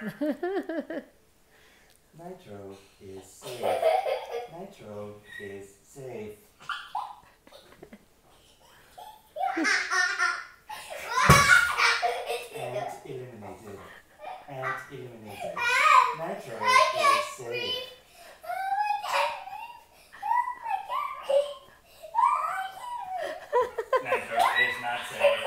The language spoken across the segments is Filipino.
Nitro is safe. Nitro is safe. Ant eliminated. Ant eliminated. Nitro is safe. Nitro is not safe.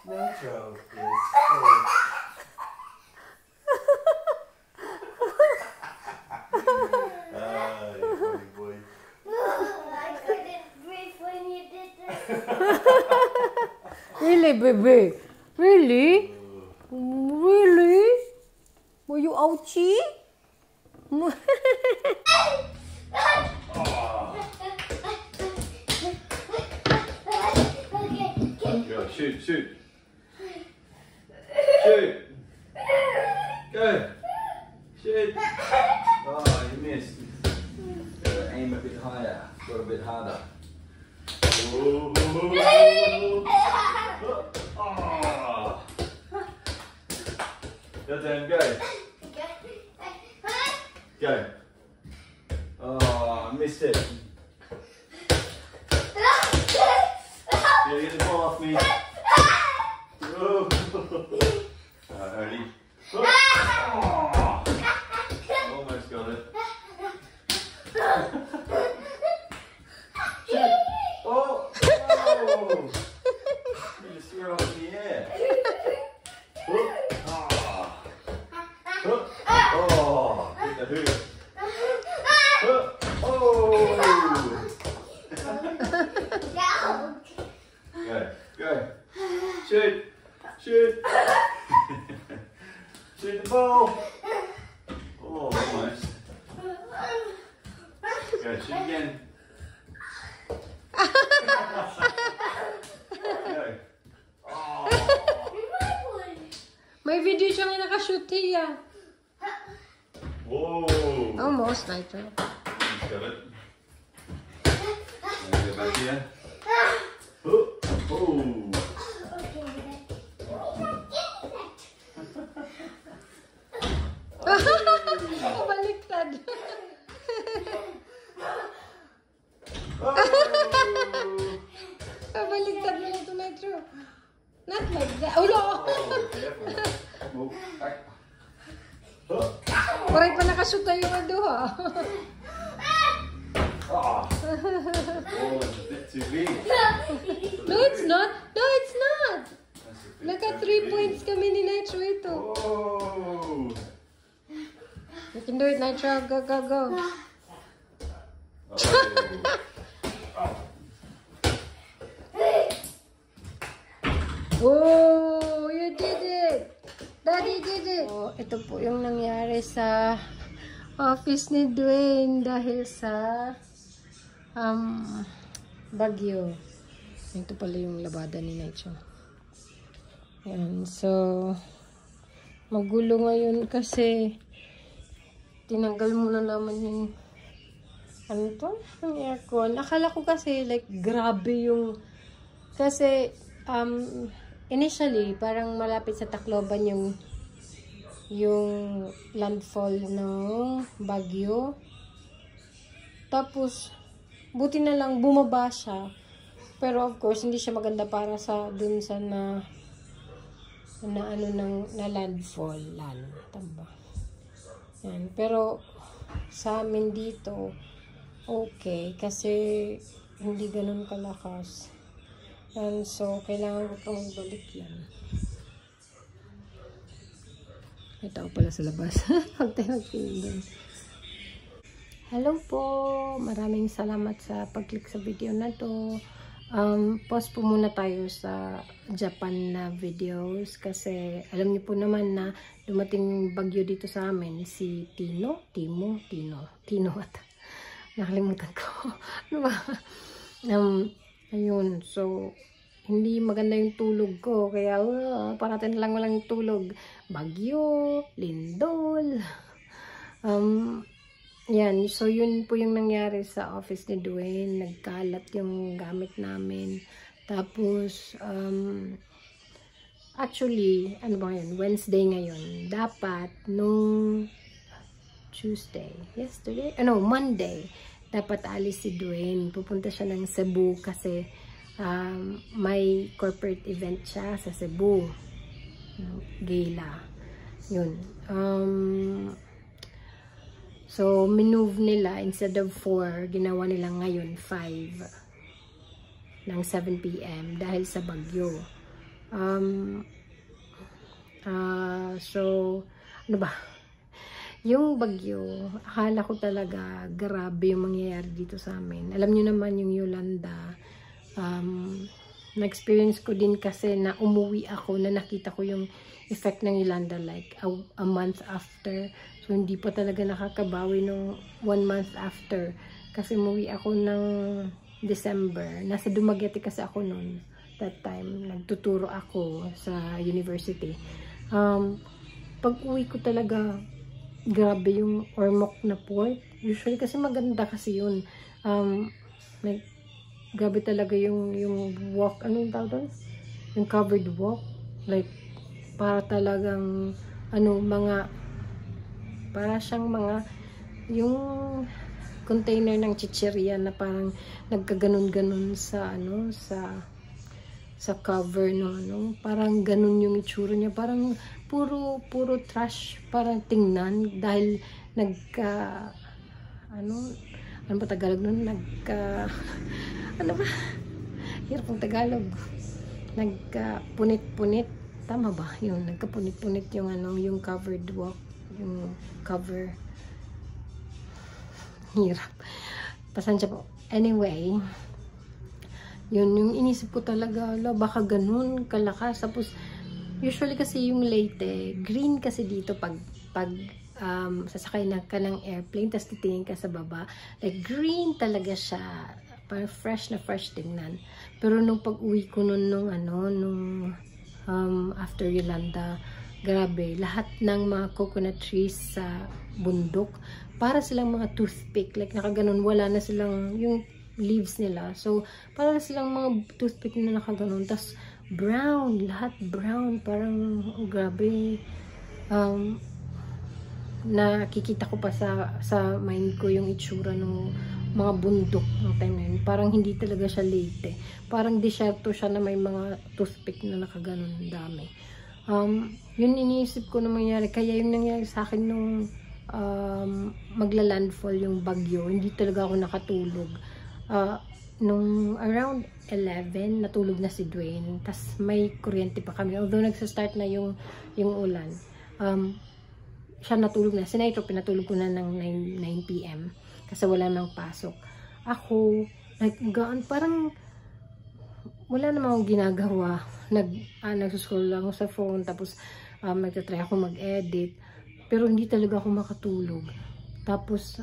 Nitro is safe. You funny boy. I couldn't breathe when you did this. Really, baby? Really? Really? Were you ouchie? Go, shoot, shoot. Shoot. Go. Shoot. Oh, you missed. Gotta aim a bit higher. Got a bit harder. Oh. Oh. Your turn, go. Go. Oh, I missed it. You get the ball off me. Oh. Ready? Oh. Almost got it. Oh. Oh. You just threw it up in the air. Oh. Oh. Oh. Hit the hoop. Oh. Oh. Go. Go. Shoot. Shoot. Shoot the ball. Oh, almost. Go, shoot again. Go. Oh. May video siya nga nakashoot hiya. Whoa. Almost, Nitro. He's got it. Now go back here. Oh. Oh. Baliktad. Oh. Baliktad na ito, Nitro. Not like that. Oh, no! Oh, careful. Move back. Oh. Paray pa nakashoot na yung ado, ha? Oh. Oh, it's a bit too big. No, it's not. No, it's not. Naka 3 points kami ni Nitro ito. Oh. You can do it, Nitro. Go, go, go. Oh, you did it! Daddy did it! Oh, ito po yung nangyari sa office ni Dwayne dahil sa bagyo. Ito pala yung labada ni Nitro. Yan, so magulo ngayon kasi tinanggal muna naman yung ano to? Yung aircon. Akala ko kasi like grabe yung kasi initially parang malapit sa Tacloban yung landfall ng bagyo. Tapos buti na lang bumaba siya. Pero of course hindi siya maganda para sa dun sa na landfall tamba. Yan. Pero sa amin dito okay kasi hindi ganun kalakas. And so kailangan ko pang balik yan. Ito pala sa labas. Hello po. Maraming salamat sa pag-click sa video na to. Pause po muna tayo sa Japan na videos kasi alam niyo po naman na dumating bagyo dito sa amin si Tino at nakalimutan ko. Ano ba? Ayun, so hindi maganda yung tulog ko kaya parating lang walang tulog. Bagyo, lindol. yan, so yun po yung nangyari sa office ni Dwayne. Nagkalat yung gamit namin. Tapos, actually, ano ba yun? Wednesday ngayon. Dapat, nung Monday, dapat alis si Dwayne. Pupunta siya ng Cebu kasi may corporate event siya sa Cebu. Gala. Yun. So, minove nila, instead of 4, ginawa nila ngayon 5 ng 7 p.m. dahil sa bagyo. So, ano ba? Yung bagyo, akala ko talaga grabe yung mangyayari dito sa amin. Alam nyo naman yung Yolanda, na-experience ko din kasi na umuwi ako, na nakita ko yung effect ng Yolanda like a month after. So, hindi pa talaga nakakabawi nung 1 month after. Kasi umuwi ako ng December. Nasa Dumaguete kasi ako noon. That time, nagtuturo ako sa university. Pag uwi ko talaga, grabe yung ormoc na pork. Usually kasi maganda kasi yun. Like, grabe talaga yung walk. Ano yung tawag doon? Yung covered walk. Like, para talagang, para siyang yung container ng chichirya na parang nagkaganon-ganon sa cover, no, parang ganun yung itsura niya, parang puro trash, parang tingnan, dahil ano ba Tagalog nun? Ano ba? Hirap ang Tagalog. Punit-punit. Tama ba? Yun, nagkapunit-punit yung yung covered walk, yung cover. Hirap. Pasensya po. Anyway, yun, yung inisip ko talaga, baka ganun kalakas. Tapos, usually kasi yung Leyte, green kasi dito pag sasakay na ka ng airplane, tapos titingin ka sa baba, like green talaga siya. Parang fresh na fresh tingnan. Pero nung pag-uwi ko nung after Yolanda, grabe, lahat ng mga coconut trees sa bundok, para silang mga toothpick, like nakaganon, wala na silang yung leaves nila. So, para silang mga toothpick na nakaganon. Tapos, brown, lahat brown, parang, grabe. Nakikita ko pa sa mind ko yung itsura ng mga bundok ng time na yun. Parang hindi talaga siya Leyte. Parang desierto siya na may mga toothpick na nakaganon dami. Yun iniisip ko na mangyari. Kaya yung nangyari sa akin nung magla-landfall yung bagyo, hindi talaga ako nakatulog. Nung around 11, natulog na si Dwayne. Tas may kuryente pa kami. Although nagsa-start na yung ulan. Siya natulog na. Si Naito, pinatulog ko na ng 9 p.m. Kasi wala nang pasok. Ako, parang wala namang akong ginagawa. Nagsuscroll lang ako sa phone. Tapos, nagtatry ako mag-edit. Pero hindi talaga ako makatulog. Tapos,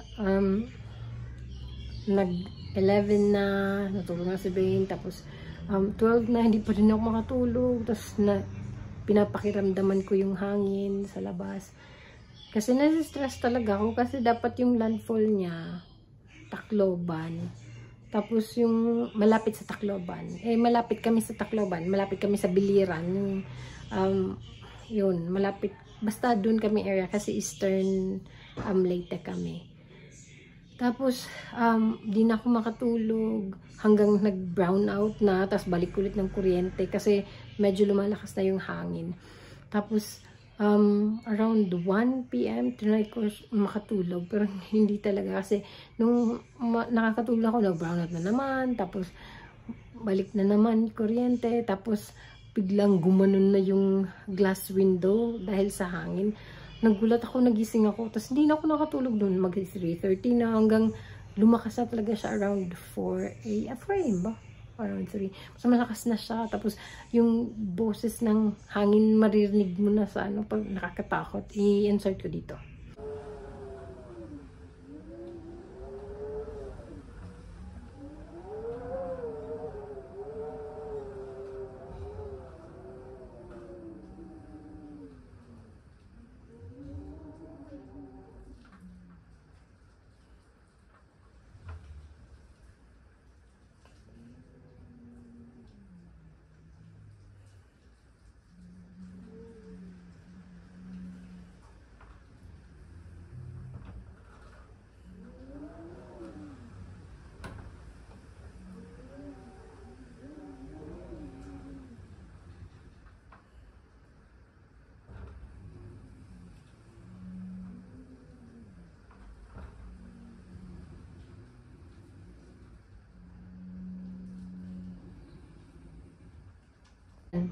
nag-11 na, natulog na si Bane. Tapos, 12 na, hindi pa rin ako makatulog. Tapos, pinapakiramdaman ko yung hangin sa labas. Kasi nasi-stress talaga ako. Kasi dapat yung landfall niya, Tacloban. Tapos, yung malapit sa Tacloban. Malapit kami sa Tacloban. Malapit kami sa Biliran. Yun, malapit. Basta dun kami area kasi Eastern Leyte kami. Tapos, di na ako makatulog hanggang nag-brown out na, tapos balik ulit ng kuryente kasi medyo lumalakas na yung hangin. Tapos, around 1 p.m. trinay ko makatulog, pero hindi talaga kasi nung nakakatulog ako, nag-brown out na naman, tapos balik na naman kuryente, tapos biglang gumanon na yung glass window dahil sa hangin. Nagulat ako, nagising ako, tapos hindi na ako nakatulog doon, mag 3:30 na, hanggang lumakas na talaga siya around 4 a.m. ba? Around 3. So, malakas na siya. Tapos, yung boses ng hangin maririnig mo na sa pag nakakatakot. I-insert ko dito.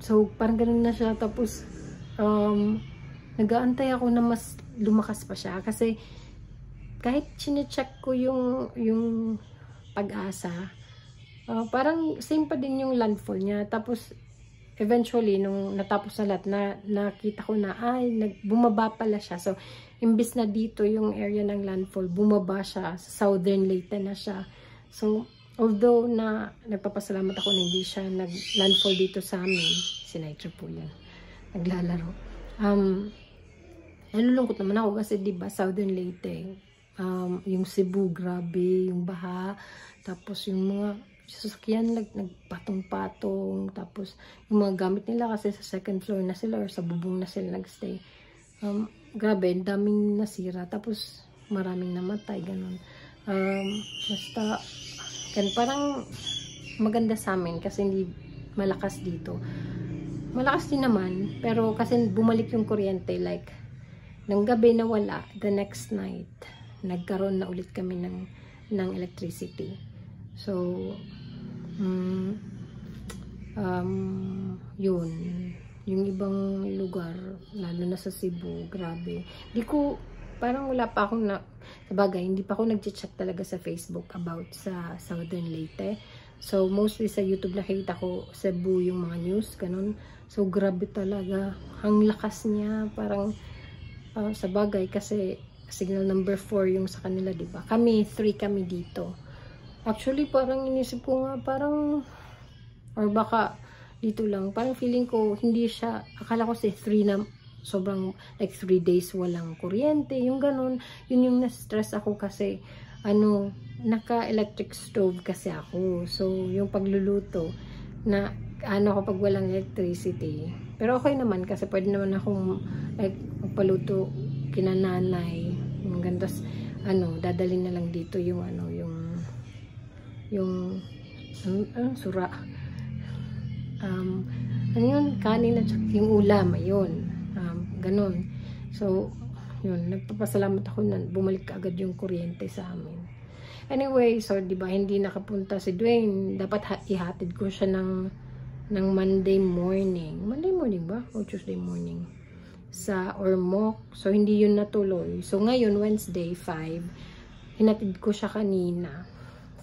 So, parang ganun na siya. Tapos, nag-aantay ako na mas lumakas pa siya. Kasi, kahit chinecheck ko yung Pag-asa, parang same pa din yung landfall niya. Tapos, eventually, nung natapos na lahat, nakita ko na, bumaba pala siya. So, imbis na dito yung area ng landfall, bumaba siya. Sa southern Leyte na siya. So, although na nagpapasalamat ako na hindi siya nag-landfall dito sa amin, si Nitro po yan, naglalaro. Nalulungkot naman ako kasi diba, southern Leyte, yung Cebu, grabe, yung baha, tapos yung mga sasakyan nagpatong-patong, tapos yung mga gamit nila kasi sa second floor na sila or sa bubong na sila nagstay. Grabe, daming nasira, tapos maraming namatay, ganun. Basta, parang maganda sa amin kasi hindi malakas dito. Malakas din naman, pero kasi bumalik yung kuryente, like, nang gabi na wala, the next night, nagkaroon na ulit kami ng electricity. So, yun. Yung ibang lugar, lalo na sa Cebu, grabe. Parang wala pa akong sabagay, hindi pa ako nag-check talaga sa Facebook about sa Southern Leyte. So, mostly sa YouTube nakita ko Cebu yung mga news, ganun. So, grabe talaga. Ang lakas niya, parang sabagay kasi signal number 4 yung sa kanila, diba? Kami, 3 kami dito. Actually, parang inisip ko nga, parang, or baka dito lang, parang feeling ko, hindi siya, akala ko si 3 na, sobrang, like 3 days walang kuryente, yung ganun, yun yung na-stress ako kasi, naka-electric stove kasi ako. So, yung pagluluto, ako pag walang electricity. Pero okay naman, kasi pwede naman akong, like, magpaluto kina nanay, yung gandas, dadalhin na lang dito yung, sura. Yun, kanin at yung ulam, ayun. Ganun. So, yun, nagpapasalamat ako na bumalik agad yung kuryente sa amin. Anyway, so, diba, hindi nakapunta si Dwayne. Dapat ihatid ko siya ng Monday morning. Monday morning ba? O Tuesday morning? Sa Ormoc. So, hindi yun natuloy. So, ngayon, Wednesday, 5, hinatid ko siya kanina.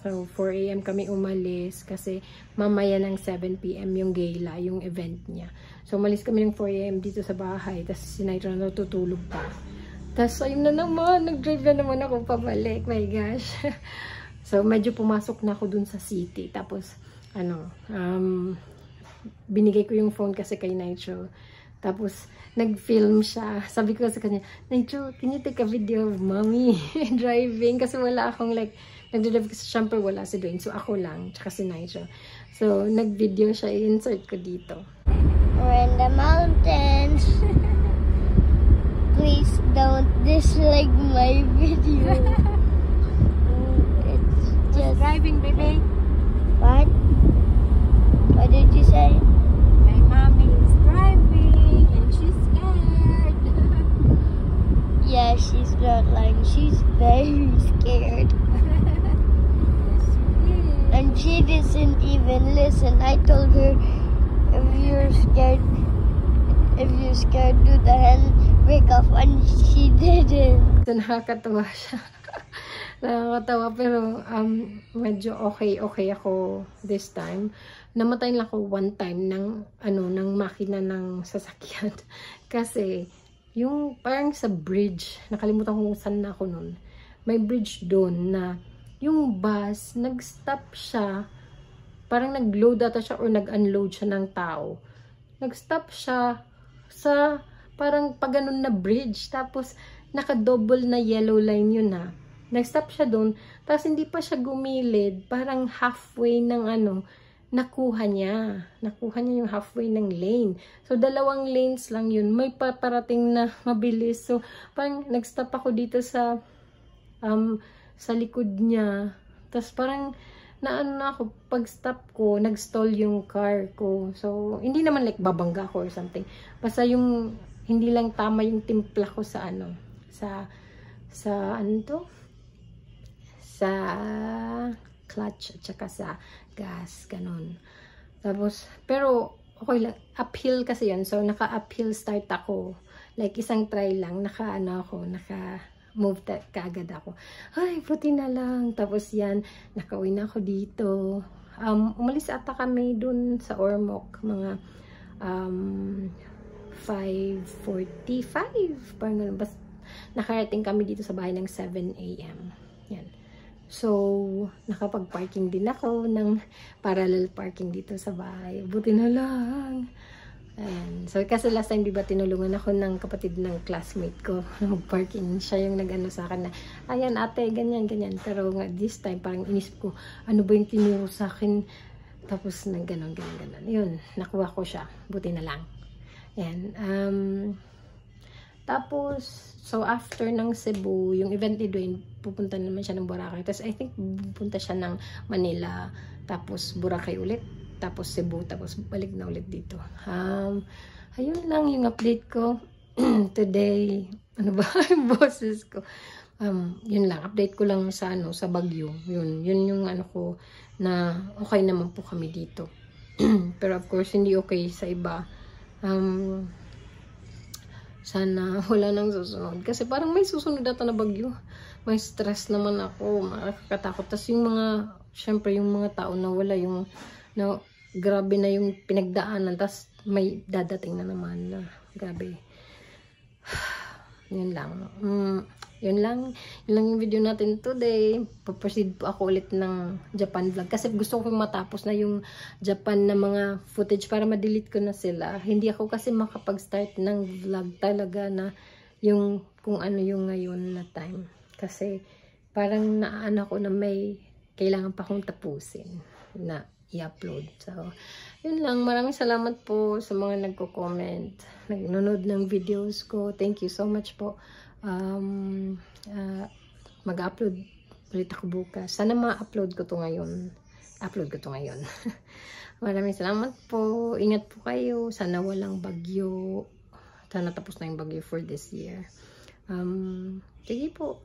So, 4 AM kami umalis kasi mamaya ng 7 PM yung gala, yung event niya. So, umalis kami ng 4 AM dito sa bahay. Tapos, si Nitro na natutulog pa. Tapos, ayun na naman. Nag-drive na naman ako pabalik. My gosh. So, medyo pumasok na ako dun sa city. Tapos, binigay ko yung phone kasi kay Nitro. Tapos, nag-film siya. Sabi ko sa kanya, Nitro, can you take a video of mommy driving? Kasi wala akong nagdadrive kasi syempre wala si Dwayne. So, ako lang. Tsaka si Nitro. So, nag-video siya. I-insert ko dito. We're in the mountains. Please don't dislike my video. It's just Driving, baby. what? What did you say? My mommy is driving and she's scared. Yeah, she's not lying. She's very scared. And she doesn't even listen. I told her, if you're scared, do the handbrake off, and she didn't. So, nakakatawa siya. Nakakatawa, pero medyo okay ako this time. Namatay lang ako one time ng makina ng sasakyan. Kasi, yung parang sa bridge, nakalimutan ko kung saan na ako nun. May bridge doon na yung bus, nag-stop siya, parang nag-load ata siya or nag-unload siya ng tao. Nag-stop siya sa parang paganon na bridge, tapos naka-double na yellow line yun na. Nag-stop siya doon, tapos hindi pa siya gumilid, parang halfway ng nakuha niya yung halfway ng lane. So, 2 lanes lang yun, may paparating na mabilis. So, parang nag-stop ako dito sa likod niya. Tapos parang na ako, pag stop ko, nag-stall yung car ko. So, hindi naman like babangga ko or something. Basta yung, hindi lang tama yung timpla ko sa sa clutch at saka sa gas, ganun. Tapos, pero, okay lang. Uphill kasi yun. So, naka-uphill start ako. Like, isang try lang. Naka-move kaagad ako. Ay, puti na lang. Tapos yan, nakauwi na ako dito. Umalis ata kami dun sa Ormoc. Mga 5:45. Parang ganun. Basta nakarating kami dito sa bahay ng 7 AM. Yan. So, nakapag-parking din ako ng parallel parking dito sa bahay. Buti na lang. Ayan. So, kasi last time, diba, tinulungan ako ng kapatid ng classmate ko na mag-parking. Siya yung nag-ano sa akin na, ayan ate, ganyan, ganyan. Pero nga, this time, parang inisip ko, ano ba yung tinuro sa akin? Tapos, nag-ganon, ganon. Yun, nakuha ko siya. Buti na lang. Ayan. Tapos, so after ng Cebu, yung event ni Dwayne, pupunta naman siya ng Boracay. Tapos I think pupunta siya ng Manila, tapos Boracay ulit, tapos Cebu, tapos balik na ulit dito. Ayun lang yung update ko today. Ano ba yung boses ko? Yun lang, update ko lang sa sa Baguio. Yun yung ano ko na okay naman po kami dito. Pero of course hindi okay sa iba. Sana wala nang susunod. Kasi parang may susunod data na bagyo. May stress naman ako. Makakatakot. Tapos yung mga, syempre yung mga tao na wala yung, na grabe na yung pinagdaanan. Tapos may dadating na naman na grabe. Yun lang. Yun lang yung video natin today. Paproceed po ako ulit ng Japan vlog. Kasi gusto ko matapos na yung Japan na mga footage para ma-delete ko na sila. Hindi ako kasi makapag-start ng vlog talaga na yung kung ano yung ngayon na time. Kasi parang naano ko na may kailangan pa akong tapusin na i-upload. So, yun lang. Maraming salamat po sa mga nagko-comment, nagnonood ng videos ko. Thank you so much po. Mag-upload ulit ako bukas. Sana ma-upload ko to ngayon. Maraming salamat po. Ingat po kayo. Sana walang bagyo. Sana tapos na yung bagyo for this year. Sige po.